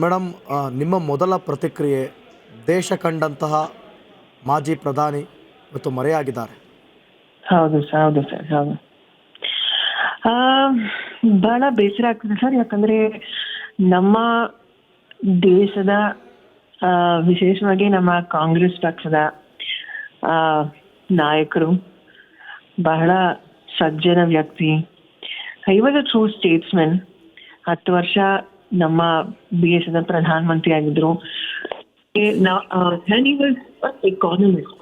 Madam, ನಿಮ್ಮ ಮೊದಲ ಪ್ರತಿಕ್ರಿಯೆ, ದೇಶ ಕಂಡಂತಹ ಮಾಜಿ ಪ್ರಧಾನಿ ಇವತ್ತು ಮರೆಯಾಗಿದ್ದಾರೆ. ಹೌದು ಸರ್, ಹೌದು ಸರ್, ಹೌದು. ಆ, ಬಹಳ ಬೇಸರ ಆಗ್ತದೆ ಸರ್. ಯಾಕಂದ್ರೆ ನಮ್ಮ ದೇಶದ ವಿಶೇಷವಾಗಿ ನಮ್ಮ ಕಾಂಗ್ರೆಸ್ ಪಕ್ಷದ ಆ, ನಾಯಕರು ಬಹಳ ಸಜ್ಜನ ವ್ಯಕ್ತಿ. I was a true statesman. 10 ವರ್ಷ ನಮ್ಮ ದೇಶದ ಪ್ರಧಾನ ಮಂತ್ರಿ ಆಗಿದ್ರು. ಎಕಾನಮಿಸ್ಟ್.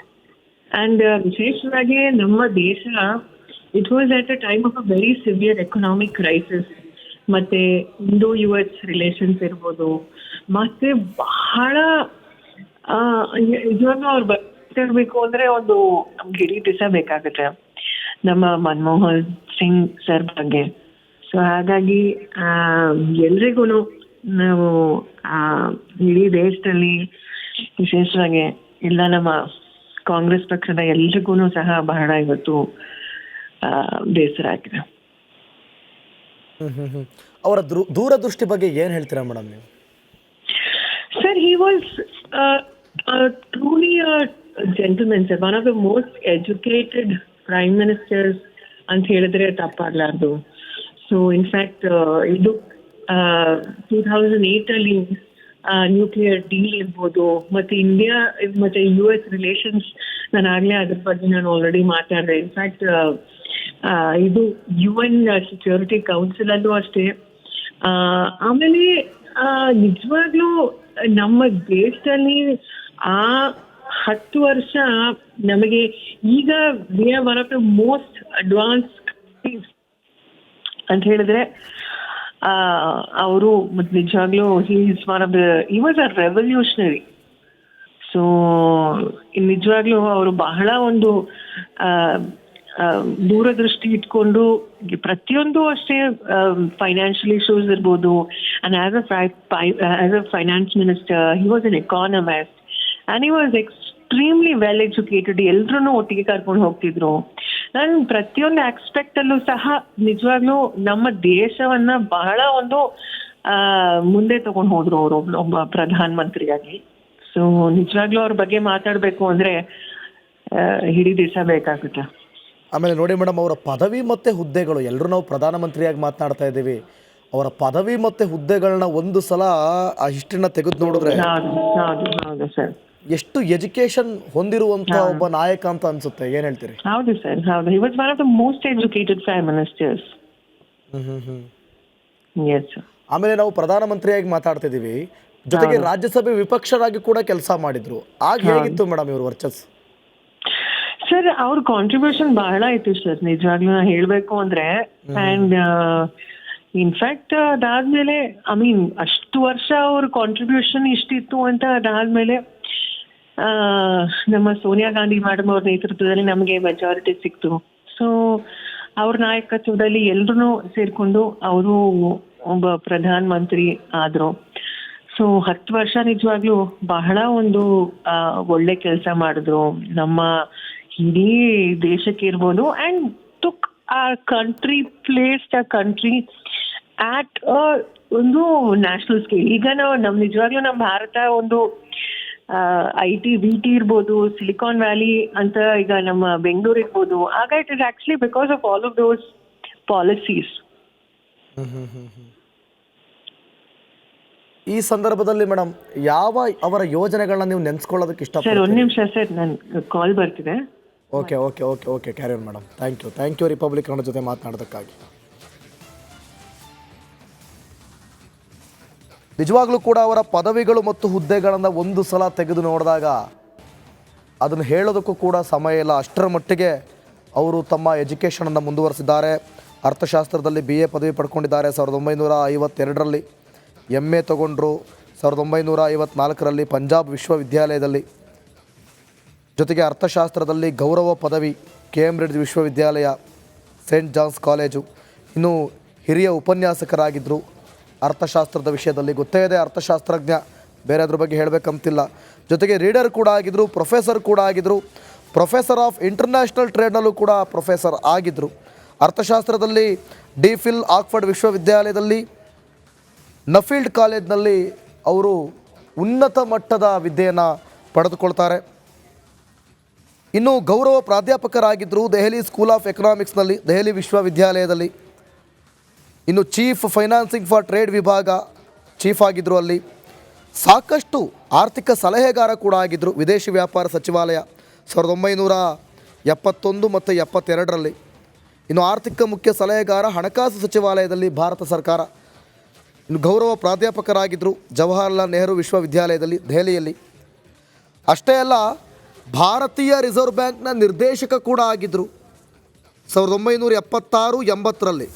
ಅಂಡ್ ವಿಶೇಷವಾಗಿ ನಮ್ಮ ದೇಶ it was at a time of a very severe economic crisis. ಮತ್ತೆ ಇಂಡೋ US ರಿಲೇಷನ್ಸ್ ಇರ್ಬೋದು, ಮತ್ತೆ ಬಹಳ ಇವಾಗ ಅವ್ರು ಬರ್ತಿರ್ಬೇಕು ಅಂದ್ರೆ ಒಂದು ನಮ್ಗೆ ಇಡೀ ದಿವಸ ಬೇಕಾಗುತ್ತೆ ನಮ್ಮ ಮನಮೋಹನ್ ಸಿಂಗ್ ಸರ್ ಬಗ್ಗೆ. ಸೊ ಹಾಗಾಗಿ ಎಲ್ರಿಗೂ ನಾವು ಇಡೀ ದೇಶದಲ್ಲಿ ವಿಶೇಷವಾಗಿ ಎಲ್ಲ ನಮ್ಮ ಕಾಂಗ್ರೆಸ್ ಪಕ್ಷದ ಎಲ್ರಿಗೂ ಸಹ ಬಹಳ ಇವತ್ತು ಬೇಸರ ಆಗಿದೆ. ಅವರ ದೂರದೃಷ್ಟಿ ಬಗ್ಗೆ ಏನು ಹೇಳ್ತೀರಾ ಮೇಡಮ್ ನೀವು? Sir, he was truly a gentleman, sir. One of the most educated prime ministers ಅಂತ ಹೇಳಿದ್ರೆ ತಪ್ಪಾಗ್ಲಾರ್ದು. ಸೊ ಇನ್ಫ್ಯಾಕ್ಟ್ ಇದು 2008 ಅಲ್ಲಿ ನ್ಯೂಕ್ಲಿಯರ್ ಡೀಲ್ ಇರ್ಬೋದು, ಮತ್ತೆ ಇಂಡಿಯಾ ಮತ್ತೆ US ರಿಲೇಷನ್ಸ್, ನಾನು ಆಗ್ಲೇ ಅದ್ರ ಬಗ್ಗೆ ನಾನು ಆಲ್ರೆಡಿ ಮಾತಾಡಿದೆ. ಇನ್ಫ್ಯಾಕ್ಟ್ ಇದು UN ಸೆಕ್ಯೂರಿಟಿ ಕೌನ್ಸಿಲ್ ಅಲ್ಲೂ ಅಷ್ಟೇ. ಆಮೇಲೆ ನಿಜವಾಗ್ಲೂ ನಮ್ಮ ದೇಶದಲ್ಲಿ ಆ 10 ವರ್ಷ ನಮಗೆ ಈಗ we are one of the most advance ಅಂತ ಹೇಳಿದ್ರೆ ಅವರು ನಿಜವಾಗ್ಲೂ he was a revolutionary. So ನಿಜವಾಗ್ಲೂ ಅವರು ಬಹಳ ಒಂದು ದೂರದೃಷ್ಟಿ ಇಟ್ಕೊಂಡು ಪ್ರತಿಯೊಂದು ಅಷ್ಟೇ, ಫೈನಾನ್ಷಿಯಲ್ ಇಶ್ಯೂಸ್ ಇರ್ಬೋದು. And as a finance minister he was an economist and he was extremely well educated. ಎಲ್ರೂ ಒಟ್ಟಿಗೆ ಕರ್ಕೊಂಡು ಹೋಗ್ತಿದ್ರು. ನಾನು ಪ್ರತಿಯೊಂದು ಆಸ್ಪೆಕ್ಟ್ ಅಲ್ಲೂ ಸಹ ನಿಜವಾಗ್ಲೂ ನಮ್ಮ ದೇಶವನ್ನ ಬಹಳ ಒಂದು ಮುಂದೆ ತಗೊಂಡು ಹೋದ್ರು ಅವರು ಒಬ್ಬ ಪ್ರಧಾನ ಮಂತ್ರಿಯಾಗಿ. ಸೊ ನಿಜವಾಗ್ಲೂ ಅವ್ರ ಬಗ್ಗೆ ಮಾತಾಡಬೇಕು ಅಂದ್ರೆ ಇಡೀ ದಿವಸ ಬೇಕಾಗುತ್ತೆ. ಆಮೇಲೆ ನೋಡಿ ಮೇಡಮ್, ಅವರ ಪದವಿ ಮತ್ತು ಹುದ್ದೆಗಳು, ಎಲ್ಲರೂ ನಾವು ಪ್ರಧಾನಮಂತ್ರಿಯಾಗಿ ಮಾತನಾಡ್ತಾ ಇದ್ದೀವಿ, ಅವರ ಪದವಿ ಮತ್ತು ಹುದ್ದೆಗಳನ್ನ ಒಂದು ಸಲ ಆ ಹಿಸ್ಟ್ರಿನ ತೆಗೆದು ನೋಡಿದ್ರೆ ಎಷ್ಟು ಎಜುಕೇಶನ್ ಹೊಂದಿರುವಂತ ಒಬ್ಬ ನಾಯಕ ಅಂತ ಅನ್ಸುತ್ತೆ. ಏನ್ ಹೇಳ್ತೀರಿ? ಹೌದು ಸರ್, ಹೌದು. He was one of the most educated prime ministers. Yes sir. ಆಮೇಲೆ ನಾವು ಪ್ರಧಾನಮಂತ್ರಿಯಾಗಿ ಮಾತಾಡ್ತಿದ್ದೀವಿ, ಜೊತೆಗೆ ರಾಜ್ಯಸಭೆ ವಿಪಕ್ಷರಾಗಿ ಕೂಡ ಕೆಲಸ ಮಾಡಿದ್ರು. ಆಗ ಹೇಗಿತ್ತು ಮೇಡಮ್ ಇವ್ರ ವರ್ಚಸ್? ಸರ್, ಅವ್ರ ಕಾಂಟ್ರಿಬ್ಯೂಷನ್ ಬಹಳ ಇತ್ತು ಸರ್, ನಿಜವಾಗ್ಲೂ ಹೇಳ್ಬೇಕು ಅಂದ್ರೆ. ಅಂಡ್ ಇನ್ಫ್ಯಾಕ್ಟ್ ಅದಾದ್ಮೇಲೆ ಅಷ್ಟು ವರ್ಷ ಅವ್ರ ಕಾಂಟ್ರಿಬ್ಯೂಷನ್ ಇಷ್ಟಿತ್ತು ಅಂತ ಅದಾದ್ಮೇಲೆ ನಮ್ಮ ಸೋನಿಯಾ ಗಾಂಧಿ ಮೇಡಮ್ ಅವ್ರ ನೇತೃತ್ವದಲ್ಲಿ ನಮಗೆ ಮೆಜಾರಿಟಿ ಸಿಕ್ತು. ಸೊ ಅವ್ರ ನಾಯಕತ್ವದಲ್ಲಿ ಎಲ್ರೂ ಸೇರ್ಕೊಂಡು ಅವರು ಒಬ್ಬ ಪ್ರಧಾನ ಮಂತ್ರಿ ಆದ್ರು. ಸೊ 10 ವರ್ಷ ನಿಜವಾಗ್ಲೂ ಬಹಳ ಒಂದು ಒಳ್ಳೆ ಕೆಲಸ ಮಾಡಿದ್ರು ನಮ್ಮ ಇಡೀ ದೇಶಕ್ಕೆ ಇರ್ಬೋದು. ಅಂಡ್ ಟುಕ್ ಆ ಕಂಟ್ರಿ ಕಂಟ್ರಿ ಆಟ್ ಒಂದು ನ್ಯಾಷನಲ್ ಸ್ಕೇಲ್. ಈಗ ನಾವು ನಿಜವಾಗ್ಲೂ ನಮ್ಮ ಭಾರತ ಒಂದು IT BT ಇರ್ಬೋದು, ಸಿಲಿಕಾನ್ ವ್ಯಾಲಿ ಅಂತ ಈಗ ನಮ್ಮ ಬೆಂಗಳೂರು ಇರ್ಬೋದು. ಆಗ it is actually because of all of those policies. ಈ ಸಂದರ್ಭದಲ್ಲಿ ಮೇಡಮ್, ಯಾವ ಅವರ ಯೋಜನೆಗಳನ್ನ ನೀವು ನೆನೆಸ್ಕೊಳ್ಳೋದಕ್ಕೆ ಇಷ್ಟ? ಸರ್, ಒಂದು ನಿಮಿಷ ಸರ್, ನನ್ನ ಕಾಲ್ ಬರ್ತಿದೆ. Okay okay okay okay carry on madam. Thank you Republic Kannada ಜೊತೆ ಮಾತನಾಡೋದಕ್ಕಾಗಿ. ನಿಜವಾಗ್ಲೂ ಕೂಡ ಅವರ ಪದವಿಗಳು ಮತ್ತು ಹುದ್ದೆಗಳನ್ನು ಒಂದು ಸಲ ತೆಗೆದು ನೋಡಿದಾಗ ಅದನ್ನು ಹೇಳೋದಕ್ಕೂ ಕೂಡ ಸಮಯ ಇಲ್ಲ. ಅಷ್ಟರ ಮಟ್ಟಿಗೆ ಅವರು ತಮ್ಮ ಎಜುಕೇಷನನ್ನು ಮುಂದುವರಿಸಿದ್ದಾರೆ. ಅರ್ಥಶಾಸ್ತ್ರದಲ್ಲಿ BA ಪದವಿ ಪಡ್ಕೊಂಡಿದ್ದಾರೆ 1952ರಲ್ಲಿ. MA ತೊಗೊಂಡ್ರು 1954ರಲ್ಲಿ ಪಂಜಾಬ್ ವಿಶ್ವವಿದ್ಯಾಲಯದಲ್ಲಿ. ಜೊತೆಗೆ ಅರ್ಥಶಾಸ್ತ್ರದಲ್ಲಿ ಗೌರವ ಪದವಿ ಕೇಂಬ್ರಿಡ್ಜ್ ವಿಶ್ವವಿದ್ಯಾಲಯ, ಸೇಂಟ್ ಜಾನ್ಸ್ ಕಾಲೇಜು. ಇನ್ನು ಹಿರಿಯ ಉಪನ್ಯಾಸಕರಾಗಿದ್ದರು ಅರ್ಥಶಾಸ್ತ್ರದ ವಿಷಯದಲ್ಲಿ. ಗೊತ್ತೇ ಇದೆ, ಅರ್ಥಶಾಸ್ತ್ರಜ್ಞ, ಬೇರೆ ಅದ್ರ ಬಗ್ಗೆ ಹೇಳಬೇಕಂತಿಲ್ಲ. ಜೊತೆಗೆ ರೀಡರ್ ಕೂಡ ಆಗಿದ್ದರು, ಪ್ರೊಫೆಸರ್ ಕೂಡ ಆಗಿದ್ದರು. ಪ್ರೊಫೆಸರ್ ಆಫ್ ಇಂಟರ್ನ್ಯಾಷನಲ್ ಟ್ರೇಡ್ನಲ್ಲೂ ಕೂಡ ಪ್ರೊಫೆಸರ್ ಆಗಿದ್ದರು. ಅರ್ಥಶಾಸ್ತ್ರದಲ್ಲಿ DPhil ಆಕ್ಸ್ಫರ್ಡ್ ವಿಶ್ವವಿದ್ಯಾಲಯದಲ್ಲಿ ನಫೀಲ್ಡ್ ಕಾಲೇಜ್ನಲ್ಲಿ ಅವರು ಉನ್ನತ ಮಟ್ಟದ ವಿದ್ಯೆಯನ್ನು ಪಡೆದುಕೊಳ್ತಾರೆ. ಇನ್ನು ಗೌರವ ಪ್ರಾಧ್ಯಾಪಕರಾಗಿದ್ದರು ದೆಹಲಿ ಸ್ಕೂಲ್ ಆಫ್ ಎಕನಾಮಿಕ್ಸ್ನಲ್ಲಿ, ದೆಹಲಿ ವಿಶ್ವವಿದ್ಯಾಲಯದಲ್ಲಿ. ಇನ್ನು ಚೀಫ್ ಫೈನಾನ್ಸಿಂಗ್ ಫಾರ್ ಟ್ರೇಡ್ ವಿಭಾಗ ಚೀಫ್ ಆಗಿದ್ದರು ಅಲ್ಲಿ. ಸಾಕಷ್ಟು ಆರ್ಥಿಕ ಸಲಹೆಗಾರ ಕೂಡ ಆಗಿದ್ದರು ವಿದೇಶಿ ವ್ಯಾಪಾರ ಸಚಿವಾಲಯ 1971 ಮತ್ತು 72ರಲ್ಲಿ. ಇನ್ನು ಆರ್ಥಿಕ ಮುಖ್ಯ ಸಲಹೆಗಾರ ಹಣಕಾಸು ಸಚಿವಾಲಯದಲ್ಲಿ ಭಾರತ ಸರ್ಕಾರ. ಇನ್ನು ಗೌರವ ಪ್ರಾಧ್ಯಾಪಕರಾಗಿದ್ದರು ಜವಾಹರ್ಲಾಲ್ ನೆಹರು ವಿಶ್ವವಿದ್ಯಾಲಯದಲ್ಲಿ ದೆಹಲಿಯಲ್ಲಿ. ಅಷ್ಟೇ ಅಲ್ಲ, ಭಾರತೀಯ ರಿಸರ್ವ್ ಬ್ಯಾಂಕ್ನ ನಿರ್ದೇಶಕ ಕೂಡ ಆಗಿದ್ದರು 1976-80ರಲ್ಲಿ.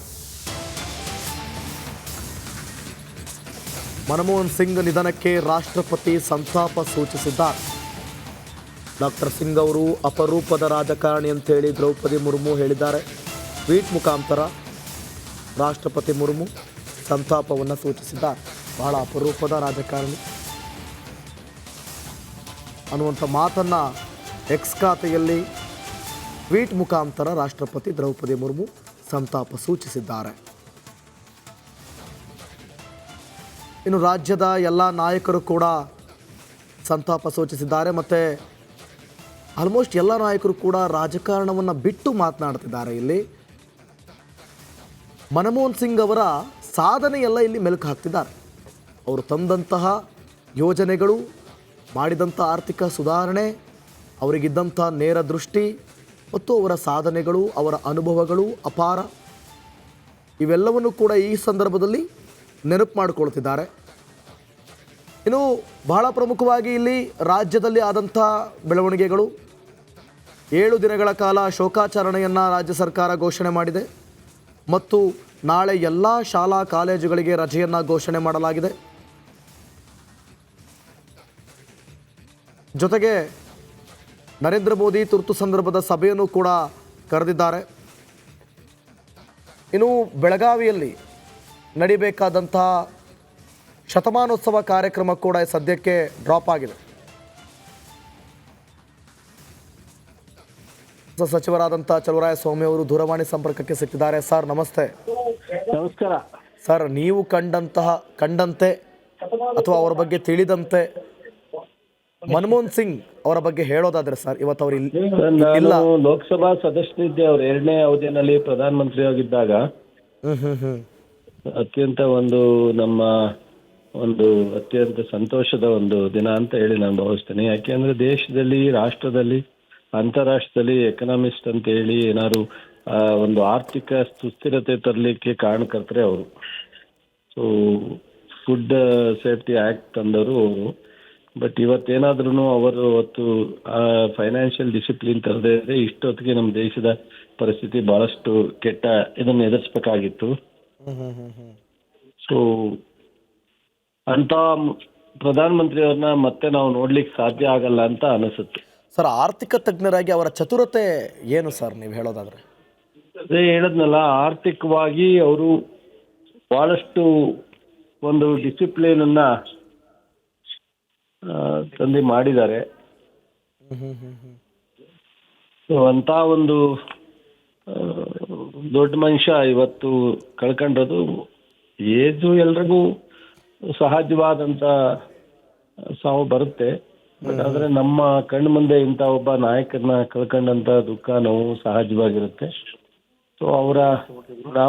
ಮನಮೋಹನ್ ಸಿಂಗ್ ನಿಧನಕ್ಕೆ ರಾಷ್ಟ್ರಪತಿ ಸಂತಾಪ ಸೂಚಿಸಿದ್ದಾರೆ. ಡಾಕ್ಟರ್ ಸಿಂಗ್ ಅವರು ಅಪರೂಪದ ರಾಜಕಾರಣಿ ಅಂತೇಳಿ ದ್ರೌಪದಿ ಮುರ್ಮು ಹೇಳಿದ್ದಾರೆ. ಟ್ವೀಟ್ ಮುಖಾಂತರ ರಾಷ್ಟ್ರಪತಿ ಮುರ್ಮು ಸಂತಾಪವನ್ನು ಸೂಚಿಸಿದ್ದಾರೆ. ಬಹಳ ಅಪರೂಪದ ರಾಜಕಾರಣಿ ಅನ್ನುವಂಥ ಮಾತನ್ನು ಎಕ್ಸ್ ಖಾತೆಯಲ್ಲಿ ಟ್ವೀಟ್ ಮುಖಾಂತರ ರಾಷ್ಟ್ರಪತಿ ದ್ರೌಪದಿ ಮುರ್ಮು ಸಂತಾಪ ಸೂಚಿಸಿದ್ದಾರೆ. ಇನ್ನು ರಾಜ್ಯದ ಎಲ್ಲ ನಾಯಕರು ಕೂಡ ಸಂತಾಪ ಸೂಚಿಸಿದ್ದಾರೆ. ಮತ್ತು ಆಲ್ಮೋಸ್ಟ್ ಎಲ್ಲ ನಾಯಕರು ಕೂಡ ರಾಜಕಾರಣವನ್ನು ಬಿಟ್ಟು ಮಾತನಾಡ್ತಿದ್ದಾರೆ. ಇಲ್ಲಿ ಮನಮೋಹನ್ ಸಿಂಗ್ ಅವರ ಸಾಧನೆಯೆಲ್ಲ ಇಲ್ಲಿ ಮೆಲುಕು ಹಾಕ್ತಿದ್ದಾರೆ. ಅವರು ತಂದಂತಹ ಯೋಜನೆಗಳು, ಮಾಡಿದಂಥ ಆರ್ಥಿಕ ಸುಧಾರಣೆ, ಅವರಿಗಿದ್ದಂಥ ನೇರ ದೃಷ್ಟಿ ಮತ್ತು ಅವರ ಸಾಧನೆಗಳು, ಅವರ ಅನುಭವಗಳು ಅಪಾರ. ಇವೆಲ್ಲವನ್ನು ಕೂಡ ಈ ಸಂದರ್ಭದಲ್ಲಿ ನೆನಪು ಮಾಡಿಕೊಳ್ತಿದ್ದಾರೆ. ಇನ್ನು ಬಹಳ ಪ್ರಮುಖವಾಗಿ ಇಲ್ಲಿ ರಾಜ್ಯದಲ್ಲಿ ಆದಂಥ ಬೆಳವಣಿಗೆಗಳು, 7 ದಿನಗಳ ಕಾಲ ಶೋಕಾಚರಣೆಯನ್ನು ರಾಜ್ಯ ಸರ್ಕಾರ ಘೋಷಣೆ ಮಾಡಿದೆ ಮತ್ತು ನಾಳೆ ಎಲ್ಲ ಶಾಲಾ ಕಾಲೇಜುಗಳಿಗೆ ರಜೆಯನ್ನು ಘೋಷಣೆ ಮಾಡಲಾಗಿದೆ. ಜೊತೆಗೆ ನರೇಂದ್ರ ಮೋದಿ ತುರ್ತು ಸಂದರ್ಭದ ಸಭೆಯನ್ನು ಕೂಡ ಕರೆದಿದ್ದಾರೆ. ಇನ್ನು ಬೆಳಗಾವಿಯಲ್ಲಿ ನಡಿಬೇಕಾದಂತಹ ಶತಮಾನೋತ್ಸವ ಕಾರ್ಯಕ್ರಮ ಕೂಡ ಸದ್ಯಕ್ಕೆ ಡ್ರಾಪ್ ಆಗಿದೆ. ಸಚಿವರಾದಂಥ ಚಲುವರಾಯಸ್ವಾಮಿ ಅವರು ದೂರವಾಣಿ ಸಂಪರ್ಕಕ್ಕೆ ಸಿಕ್ಕಿದ್ದಾರೆ. ಸರ್ ನಮಸ್ತೆ. ನಮಸ್ಕಾರ ಸರ್, ನೀವು ಕಂಡಂತೆ ಅಥವಾ ಅವರ ಬಗ್ಗೆ ತಿಳಿದಂತೆ ಮನಮೋಹನ್ ಸಿಂಗ್ ಅವರ ಬಗ್ಗೆ ಹೇಳೋದಾದ್ರೆ ಸರ್, ಇವತ್ತು ಅವರು ನಾನು ಲೋಕಸಭಾ ಸದಸ್ಯನಿದ್ದೆ. ಅವ್ರ 2ನೇ ಅವಧಿಯಲ್ಲಿ ಪ್ರಧಾನಮಂತ್ರಿ ಆಗಿದ್ದಾಗ ಅತ್ಯಂತ ನಮ್ಮ ಅತ್ಯಂತ ಸಂತೋಷದ ಒಂದು ದಿನ ಅಂತ ಹೇಳಿ ನಾನು ಭಾವಿಸ್ತೇನೆ. ಯಾಕೆಂದ್ರೆ ದೇಶದಲ್ಲಿ, ರಾಷ್ಟ್ರದಲ್ಲಿ, ಅಂತಾರಾಷ್ಟ್ರದಲ್ಲಿ ಎಕನಾಮಿಸ್ಟ್ ಅಂತ ಹೇಳಿ ಏನಾದ್ರು ಒಂದು ಆರ್ಥಿಕ ಸುಸ್ಥಿರತೆ ತರಲಿಕ್ಕೆ ಕಾರಣಕರ್ತರೆ ಅವರು. ಸೊ ಫುಡ್ ಸೇಫ್ಟಿ ಆಕ್ಟ್ ತಂದವರು ಅವರು. ಬಟ್ ಇವತ್ತೇನಾದ್ರೂ ಅವರು ಫೈನಾನ್ಷಿಯಲ್ ಡಿಸಿಪ್ಲಿನ್ ತರದೇ ಇದ್ರೆ ಇಷ್ಟೊತ್ತಿಗೆ ನಮ್ಮ ದೇಶದ ಪರಿಸ್ಥಿತಿ ಬಹಳಷ್ಟು ಕೆಟ್ಟ ಇದನ್ನು ಎದುರಿಸಬೇಕಾಗಿತ್ತು. ಸೊ ಅಂತ ಪ್ರಧಾನಮಂತ್ರಿ ಅವ್ರನ್ನ ಮತ್ತೆ ನಾವು ನೋಡ್ಲಿಕ್ಕೆ ಸಾಧ್ಯ ಆಗಲ್ಲ ಅಂತ ಅನಿಸುತ್ತೆ. ಸರ್, ಆರ್ಥಿಕ ತಜ್ಞರಾಗಿ ಅವರ ಚತುರತೆ ಏನು ಸರ್, ನೀವು ಹೇಳೋದಾದ್ರೆ? ಅದೇ ಹೇಳದ್ನಲ್ಲ, ಆರ್ಥಿಕವಾಗಿ ಅವರು ಬಹಳಷ್ಟು ಒಂದು ಡಿಸಿಪ್ಲಿನ್ ಅನ್ನ ತಂದು ಮಾಡಿದ್ದಾರೆ. ಸೊ ಅಂತ ಒಂದು ದೊಡ್ಡ ಮನುಷ್ಯ ಇವತ್ತು ಕಳ್ಕೊಂಡದು ಏಜು ಎಲ್ರಿಗೂ ಸಹಜವಾದಂತ ಸಾವು ಬರುತ್ತೆ. ಬಟ್ ಆದ್ರೆ ನಮ್ಮ ಕಣ್ಣು ಮುಂದೆ ಇಂಥ ಒಬ್ಬ ನಾಯಕರನ್ನ ಕಳ್ಕೊಂಡಂತ ದುಃಖ ನೋವು ಸಹಜವಾಗಿರುತ್ತೆ. ಸೊ ಅವರ